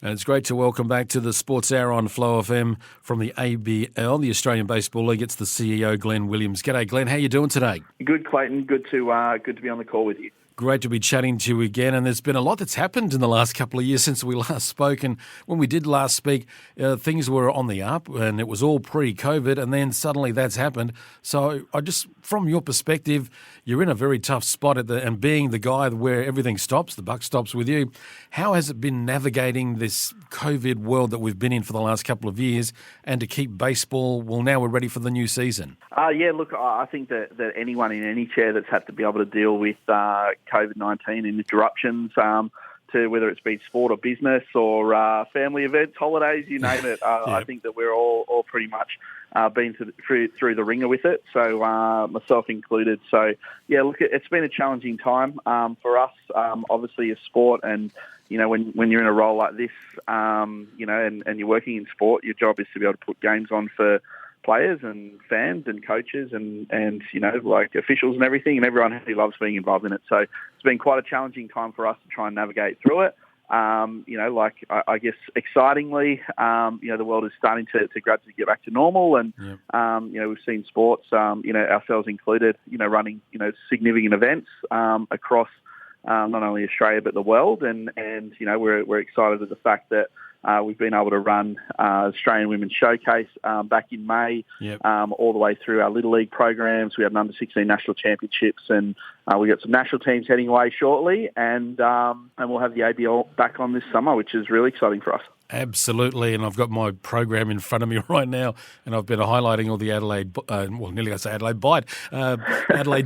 And it's great to welcome back to the Sports Hour on Flow FM from the ABL, the Australian Baseball League. It's the CEO, Glenn Williams. G'day, Glenn. How are you doing today? Good, Clayton. Good to be on the call with you. Great to be chatting to you again. And there's been a lot that's happened in the last couple of years since we last spoke. And when we did last speak, things were on the up and it was all pre-COVID. And then suddenly that's happened. So from your perspective, you're in a very tough spot and being the guy where everything stops, the buck stops with you. How has it been navigating this COVID world that we've been in for the last couple of years and to keep baseball, now we're ready for the new season? I think that anyone in any chair that's had to be able to deal with COVID-19 and interruptions, to whether it's been sport or business or family events, holidays, you name it. Yep. I think that we're all pretty much been through the ringer with it, so myself included. So, it's been a challenging time for us, obviously as sport, and when you're in a role like this, and you're working in sport, your job is to be able to put games on for players and fans and coaches and officials and everything, and everyone who loves being involved in it. So it's been quite a challenging time for us to try and navigate through it. I guess excitingly, the world is starting to gradually get back to normal, and we've seen sports, ourselves included, running significant events across not only Australia but the world, and we're excited at the fact that we've been able to run Australian Women's Showcase back in May, all the way through our Little League programs. We had an under-16 national championships, and we got some national teams heading away shortly, and we'll have the ABL back on this summer, which is really exciting for us. Absolutely, and I've got my program in front of me right now, and I've been highlighting all the Adelaide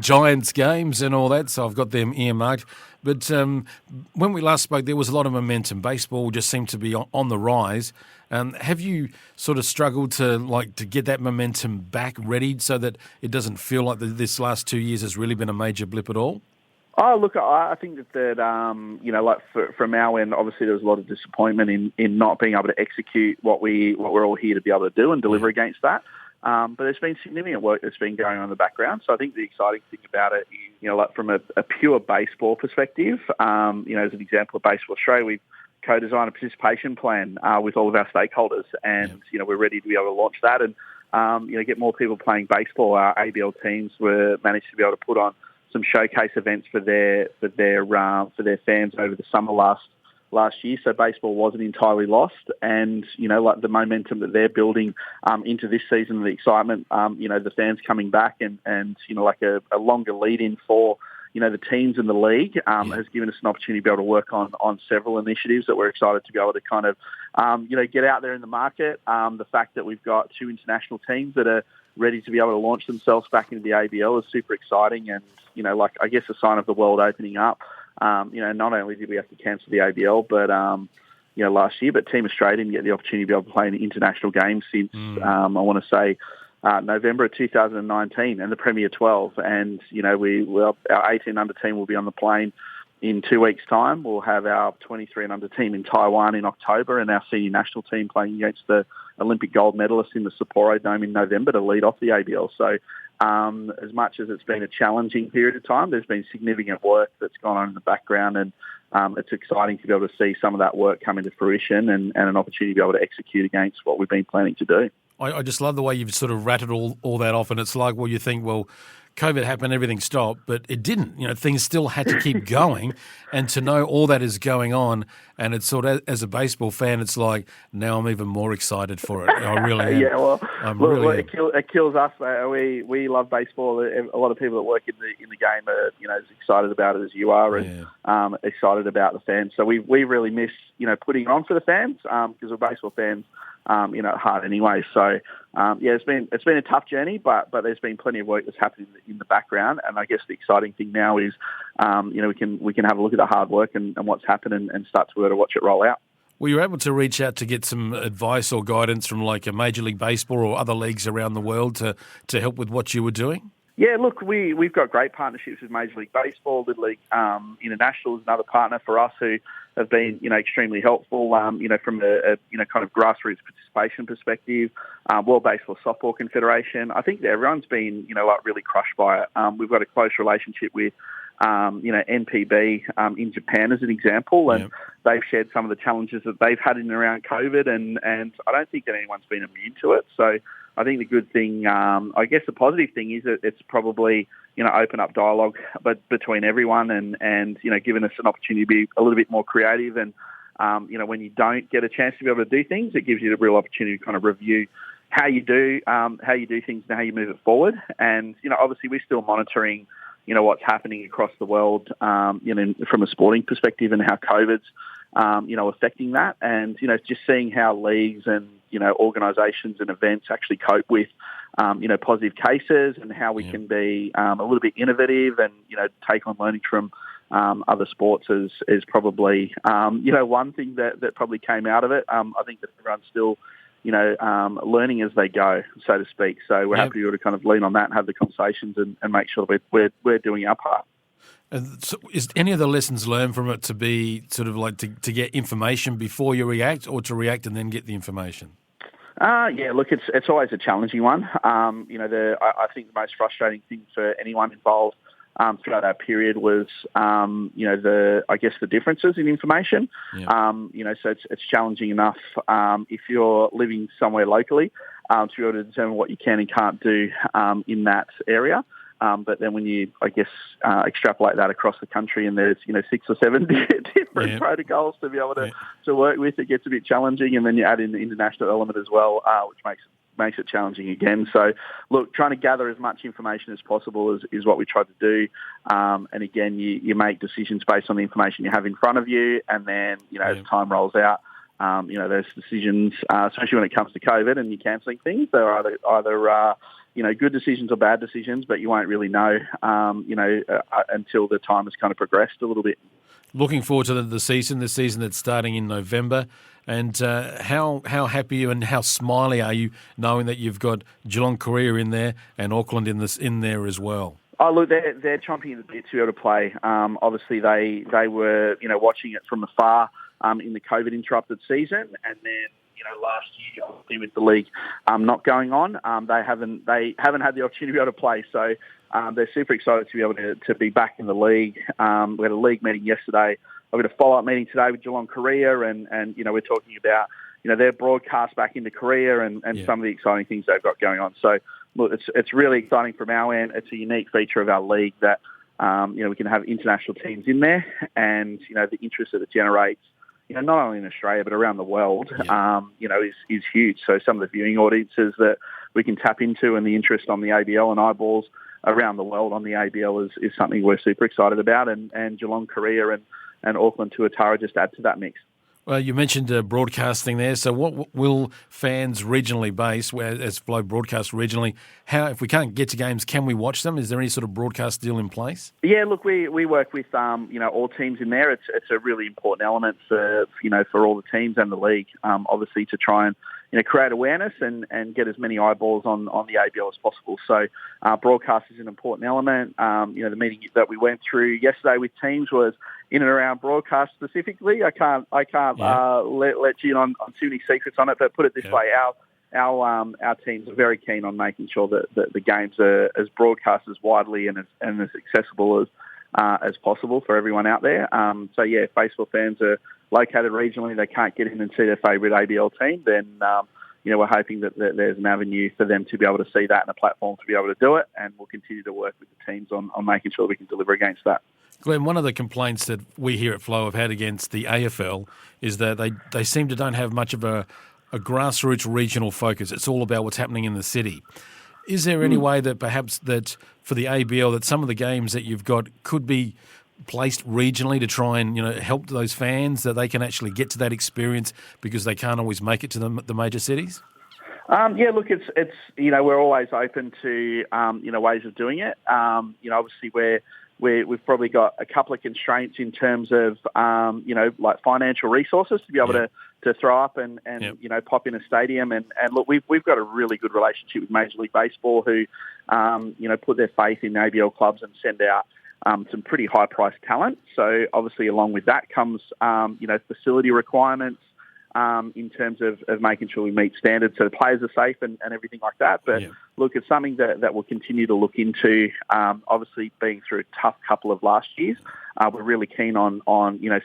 Giants games and all that, so I've got them earmarked. But when we last spoke, there was a lot of momentum. Baseball just seemed to be on the rise. Have you sort of struggled to get that momentum back ready so that it doesn't feel like this last 2 years has really been a major blip at all? Oh, look, I think that from our end, obviously there was a lot of disappointment in not being able to execute what we're all here to be able to do and deliver against that. But there's been significant work that's been going on in the background. So I think the exciting thing about it is, from a pure baseball perspective, as an example of Baseball Australia, we've co-designed a participation plan with all of our stakeholders, and we're ready to be able to launch that and get more people playing baseball. Our ABL teams managed to be able to put on some showcase events for their fans over the summer last year. So baseball wasn't entirely lost, and the momentum that they're building into this season, the excitement, the fans coming back, and a longer lead in for the teams in the league has given us an opportunity to be able to work on several initiatives that we're excited to be able to kind of get out there in the market. The fact that we've got 2 international teams that are ready to be able to launch themselves back into the ABL is super exciting, and I guess a sign of the world opening up. Not only did we have to cancel the ABL, but last year, but Team Australia didn't get the opportunity to be able to play in international games since I want to say November of 2019, and the Premier 12. And our 18 under team will be on the plane in 2 weeks' time. We'll have our 23 and under team in Taiwan in October, and our senior national team playing against the Olympic gold medalists in the Sapporo Dome in November to lead off the ABL. So as much as it's been a challenging period of time, there's been significant work that's gone on in the background, and it's exciting to be able to see some of that work come into fruition and an opportunity to be able to execute against what we've been planning to do. I just love the way you've sort of rattled all that off, and it's like, you think, COVID happened, everything stopped, but it didn't. Things still had to keep going, and to know all that is going on, and it's sort of, as a baseball fan, it's like, now I'm even more excited for it. I really am. It kills us. We love baseball. A lot of people that work in the game are as excited about it as you are, and excited about the fans. So we really miss putting it on for the fans because we're baseball fans. At heart anyway. So, it's been a tough journey, but there's been plenty of work that's happening in the background. And I guess the exciting thing now is, we can have a look at the hard work and what's happened and start to be able to watch it roll out. Were you able to reach out to get some advice or guidance from like a Major League Baseball or other leagues around the world to help with what you were doing? Yeah, look, we've got great partnerships with Major League Baseball. Little League International is another partner for us who have been, extremely helpful, from a kind of grassroots participation perspective. World Baseball Softball Confederation. I think that everyone's been, really crushed by it. We've got a close relationship with NPB in Japan as an example, and they've shared some of the challenges that they've had in and around COVID, and I don't think that anyone's been immune to it. So I think the good thing, I guess the positive thing is that it's probably, open up dialogue between everyone and given us an opportunity to be a little bit more creative. And, when you don't get a chance to be able to do things, it gives you the real opportunity to kind of review how you do things and how you move it forward. And, obviously we're still monitoring, what's happening across the world, from a sporting perspective and how COVID's, affecting that. And, just seeing how leagues and, organisations and events actually cope with, positive cases and how we can be a little bit innovative and, take on learning from other sports is probably, one thing that probably came out of it. I think that everyone's still, learning as they go, so to speak. So we're happy to kind of lean on that and have the conversations and make sure that we're doing our part. And so is any of the lessons learned from it to be sort of like to get information before you react, or to react and then get the information? Look, it's always a challenging one. I think the most frustrating thing for anyone involved throughout that period was, the differences in information. So it's challenging enough if you're living somewhere locally to be able to determine what you can and can't do in that area. But then when you, extrapolate that across the country and there's, 6 or 7 different protocols to be able to work with, it gets a bit challenging. And then you add in the international element as well, which makes it challenging again. So, look, trying to gather as much information as possible is what we try to do. And again, you make decisions based on the information you have in front of you. And then, as time rolls out, those decisions, especially when it comes to COVID and you're cancelling things, they're either good decisions or bad decisions, but you won't really know, until the time has kind of progressed a little bit. Looking forward to the season that's starting in November. And how happy and how smiley are you knowing that you've got Geelong Korea in there and Auckland in there as well? Oh, look, they're chomping at the bit to be able to play. Obviously, they were watching it from afar in the COVID interrupted season, and then last year, obviously with the league not going on, they haven't had the opportunity to be able to play. So they're super excited to be able to be back in the league. We had a league meeting yesterday. I've got a follow-up meeting today with Geelong Korea, and we're talking about their broadcast back into Korea and some of the exciting things they've got going on. So look, it's really exciting from our end. It's a unique feature of our league that we can have international teams in there, and the interest that it generates, not only in Australia but around the world, is huge. So some of the viewing audiences that we can tap into and the interest on the ABL and eyeballs around the world on the ABL is something we're super excited about, and Geelong Korea and Auckland Tuatara just add to that mix. Well, you mentioned broadcasting there. So what will fans regionally based, as Flow broadcast regionally, if we can't get to games, can we watch them? Is there any sort of broadcast deal in place? Yeah, look, we work with, all teams in there. It's a really important element for all the teams and the league, obviously, to try and create awareness and get as many eyeballs on the ABL as possible. So broadcast is an important element. The meeting that we went through yesterday with teams was in and around broadcast specifically. I can't let you in on too many secrets on it, but put it this way, our teams are very keen on making sure that the games are as broadcast as widely and as accessible as possible for everyone out there. If baseball fans are located regionally, they can't get in and see their favourite ABL team, then we're hoping that there's an avenue for them to be able to see that and a platform to be able to do it, and we'll continue to work with the teams on making sure we can deliver against that. Glenn, one of the complaints that we here at Flow have had against the AFL is that they seem to don't have much of a grassroots regional focus. It's all about what's happening in the city. Is there any way that perhaps that for the ABL that some of the games that you've got could be placed regionally to try and help those fans that they can actually get to that experience because they can't always make it to the major cities? Look, it's we're always open to ways of doing it. Obviously we've probably got a couple of constraints in terms of like financial resources to be able to throw up and pop in a stadium and look, we've got a really good relationship with Major League Baseball who put their faith in ABL clubs and send out some pretty high priced talent. So obviously along with that comes facility requirements, in terms of making sure we meet standards so the players are safe and everything like that. But look, it's something that we'll continue to look into. Obviously, being through a tough couple of last years, we're really keen on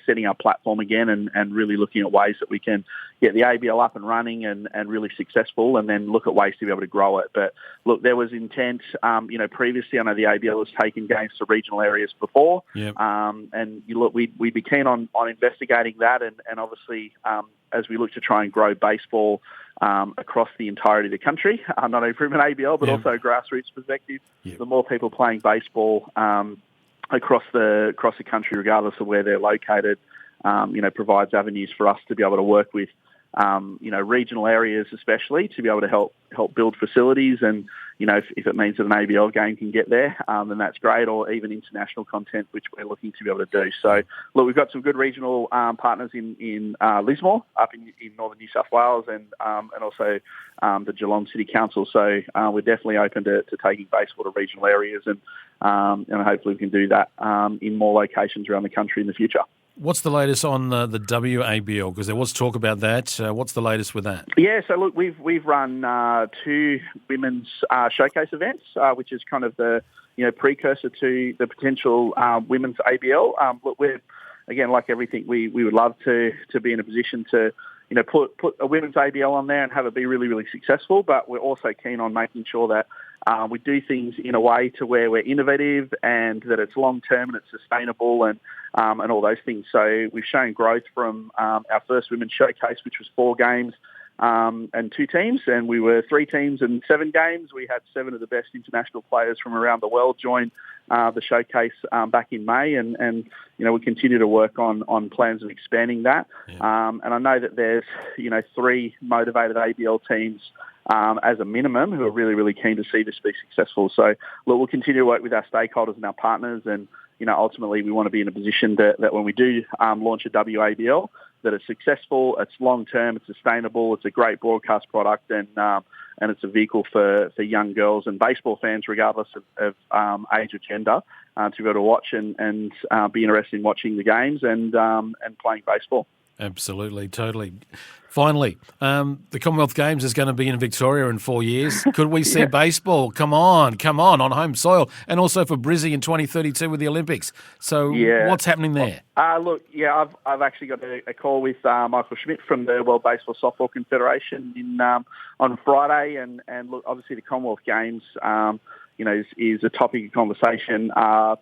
setting our platform again and really looking at ways that we can get the ABL up and running and really successful, and then look at ways to be able to grow it. But look, there was intent, previously. I know the ABL has taken games to regional areas before, and we'd be keen on investigating that, and obviously as we look to try and grow baseball across the entirety of the country, not only from an ABL but also a grassroots perspective. The more people playing baseball across the country, regardless of where they're located, provides avenues for us to be able to work with regional areas, especially to be able to help build facilities. And if it means that an ABL game can get there, then that's great, or even international content, which we're looking to be able to do. So, look, we've got some good regional partners in Lismore, up in northern New South Wales, and also the Geelong City Council. So we're definitely open to taking baseball to regional areas, and hopefully we can do that in more locations around the country in the future. What's the latest on the WABL? Because there was talk about that. What's the latest with that? Yeah, so look, we've run 2 women's showcase events, which is kind of the precursor to the potential women's ABL. Look, we're, again, like everything, we would love to be in a position to put a women's ABL on there and have it be really, really successful. But we're also keen on making sure that we do things in a way to where we're innovative and that it's long term and it's sustainable and all those things. So we've shown growth from our first women's showcase, which was 4 games and 2 teams, and we were 3 teams and 7 games. We had 7 of the best international players from around the world join the showcase back in May, and we continue to work on plans of expanding that. And I know that there's 3 motivated ABL teams as a minimum who are really, really keen to see this be successful. So look, we'll continue to work with our stakeholders and our partners, and ultimately we want to be in a position that when we do launch a WABL, that it's successful, it's long-term, it's sustainable, it's a great broadcast product, and it's a vehicle for young girls and baseball fans, regardless of age or gender, to be able to watch and be interested in watching the games and playing baseball. Absolutely, totally. Finally, the Commonwealth Games is going to be in Victoria in 4 years. Could we see baseball? Come on, on home soil, and also for Brizzy in 2032 with the Olympics. So what's happening there? I've actually got a call with Michael Schmidt from the World Baseball Softball Confederation on Friday, and look, obviously the Commonwealth Games is a topic of conversation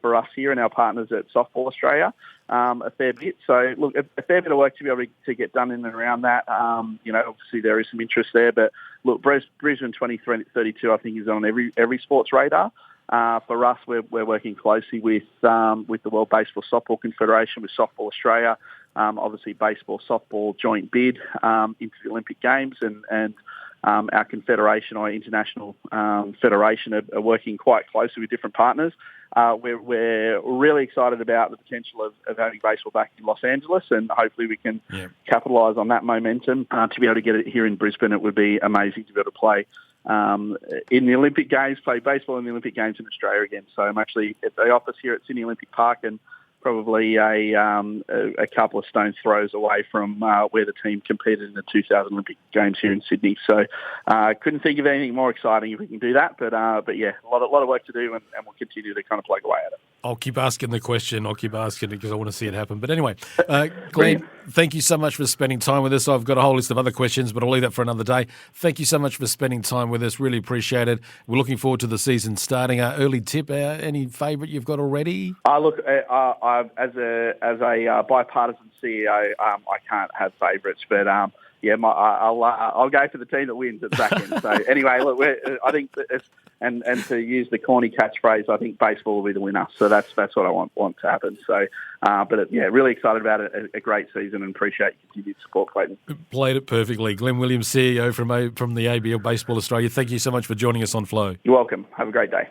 for us here and our partners at Softball Australia a fair bit. So, look, a fair bit of work to be able to get done in and around that. Obviously there is some interest there, but look, Brisbane 2032 I think is on every sports radar. For us, we're working closely with the World Baseball Softball Confederation, with Softball Australia, obviously baseball, softball joint bid into the Olympic Games, and our confederation, our international federation, are working quite closely with different partners. We're really excited about the potential of having baseball back in Los Angeles, and hopefully we can capitalise on that momentum to be able to get it here in Brisbane. It would be amazing to be able to play in the Olympic Games, play baseball in the Olympic Games in Australia again. So I'm actually at the office here at Sydney Olympic Park, and probably a couple of stones throws away from where the team competed in the 2000 Olympic Games here in Sydney. So couldn't think of anything more exciting if we can do that. But yeah, a lot of work to do, and we'll continue to kind of plug away at it. I'll keep asking the question. I'll keep asking it because I want to see it happen. But anyway, Glenn, thank you so much for spending time with us. I've got a whole list of other questions, but I'll leave that for another day. Thank you so much for spending time with us. Really appreciate it. We're looking forward to the season starting. Early tip, any favourite you've got already? Look, as a bipartisan CEO, I can't have favourites, but I'll go for the team that wins at second. So anyway, look, I think and to use the corny catchphrase, I think baseball will be the winner. So that's what I want to happen. So, really excited about it. A great season, and appreciate your continued support, Clayton. Played it perfectly. Glenn Williams, CEO from the ABL Baseball Australia. Thank you so much for joining us on Flow. You're welcome. Have a great day.